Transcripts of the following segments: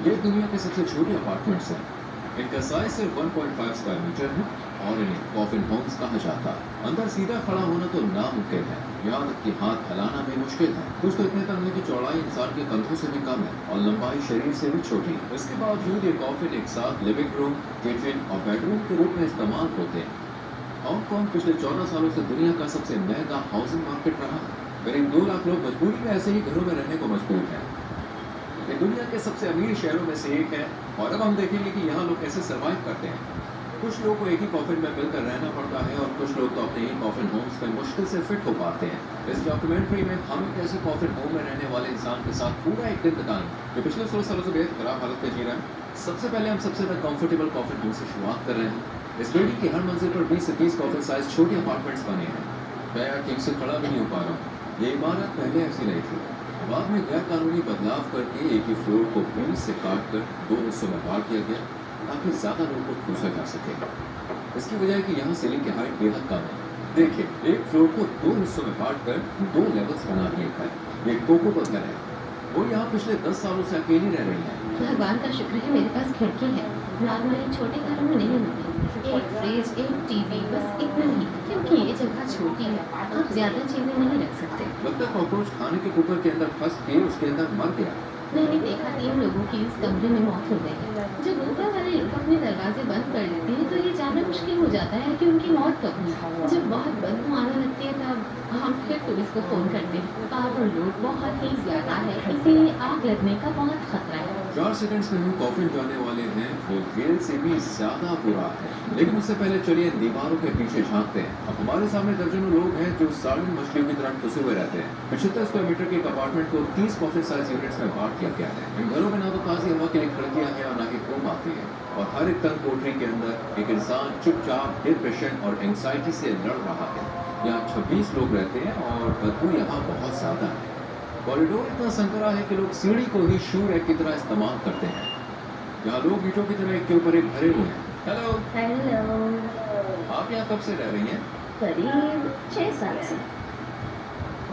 ये दुनिया के सबसे छोटे अपार्टमेंट्स हैं। इनका साइज सिर्फ 1.5 स्क्वायर मीटर है और इन्हें कॉफिन होम्स कहा जाता है। अंदर सीधा खड़ा होना तो नामुमकिन है, यहाँ तक कि हाथ हिलाना भी मुश्किल है। कुछ तो इतने तक है कि चौड़ाई इंसान के कंधों से भी कम है और लंबाई शरीर से भी छोटी। इसके बावजूद ये कॉफिन एक साथ लिविंग रूम, किचन और बेडरूम के रूप में इस्तेमाल होते हैं। हांगकांग पिछले 14 सालों से दुनिया का सबसे महंगा हाउसिंग मार्केट रहा है। करीब 2 लाख लोग मजबूरी में ऐसे ही घरों में रहने को मजबूर हैं। ये दुनिया के सबसे अमीर शहरों में से एक है और अब हम देखेंगे कि यहाँ लोग कैसे सरवाइव करते हैं। कुछ लोगों को एक ही कॉफिन में मिलकर रहना पड़ता है और कुछ लोग तो अपने ही कॉफिन होम्स में मुश्किल से फिट हो पाते हैं। इस डॉक्यूमेंट्री में हम एक ऐसे कॉफिन होम में रहने वाले इंसान के साथ पूरा एक दिन बिताएंगे जो पिछले 16 सालों से बेहद खराब हालत में जी रहा है। सबसे पहले हम सबसे ज्यादा कंफर्टेबल कॉफिन होम से शुरुआत कर रहे हैं। इस बिल्डिंग की हर मंजिल पर 20 से 30 कॉफिन साइज छोटे अपार्टमेंट्स बने हैं। मैं यार ठीक से खड़ा भी नहीं हो पा रहा हूँ। ये इमारत पहले ऐसी नहीं थी। बाद में गैर कानूनी बदलाव करके एक ही फ्लोर को 20 से काट कर 2 हिस्सों में बांट दिया गया ताकि ज्यादा लोगों को ठूसा जा सके। इसकी वजह है कि यहाँ सीलिंग की हाइट बेहद कम है। देखिए, एक फ्लोर को 2 हिस्सों में बांट कर 2 लेवल्स बना दिए गए। ये कोको का घर है। वो यहाँ पिछले 10 सालों से अकेली रह रही है। भगवान का शुक्र है मेरे पास खिड़की है। नॉर्मली छोटे घरों में नहीं होती। एक फ्रिज, एक टीवी, बस इतना ही। क्योंकि ये जगह छोटी है, आप ज्यादा चीजें नहीं रख सकते। लगता है कॉकरोच खाने के कुकर के अंदर फंस के उसके अंदर मर गया। मैंने देखा 3 लोगों की इस कमरे में मौत हो गई है। जब ऊपर वाले लोग अपने दरवाजे बंद कर लेते हैं तो ये जानना मुश्किल हो जाता है कि उनकी मौत कब हुई। जब बहुत बदबू आने लगती है तब हम फिर पुलिस को फोन करते हैं। पावर लोड बहुत ही ज्यादा है, इसीलिए आग लगने का बहुत खतरा है। 4 सेकंड्स में हम कॉफिन जाने वाले हैं वो जेल से भी ज्यादा बुरा है। लेकिन उससे पहले चलिए दीवारों के पीछे झांकते हैं। अब हमारे सामने दर्जनों लोग हैं जो सार्डिन मछलियों की तरह फंसे हुए रहते हैं। 75 स्क्वायर मीटर के एक अपार्टमेंट को 30 कॉफिन साइज यूनिट्स में बांट किया गया है। इन घरों में ना तो ताजी हवा के लिए खिड़कियां हैं और ना ही धूप आती है और हर एक तंग कोठरी के अंदर एक इंसान चुपचाप डिप्रेशन और एंग्जाइटी से लड़ रहा है। यहाँ 26 लोग रहते हैं और बदबू यहाँ बहुत ज्यादा है। कॉरिडोर इतना संकरा है कि लोग सीढ़ी को ही शू रैक की तरह इस्तेमाल करते हैं। यहाँ लोग ईंटों की तरह एक के ऊपर एक भरे हुए हैं। Hello, hello. आप यहाँ कब से रह रही हैं? करीब 6 साल से।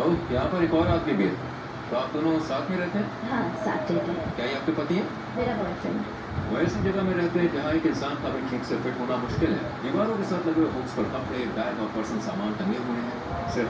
ओह, यहाँ पर एक और आदमी भी है। तो आप दोनों साथ में रहते हैं? हाँ, साथ रहते हैं। क्या ये आपके पति हैं? मेरा बॉयफ्रेंड। वो ऐसी जगह में रहते हैं जहाँ एक इंसान का भी ठीक से फिट होना मुश्किल है। दीवारों के साथ लगे हुए हुक्स पर कपड़े, बैग और पर्सनल सामान टंगे हुए हैं। सिर्फ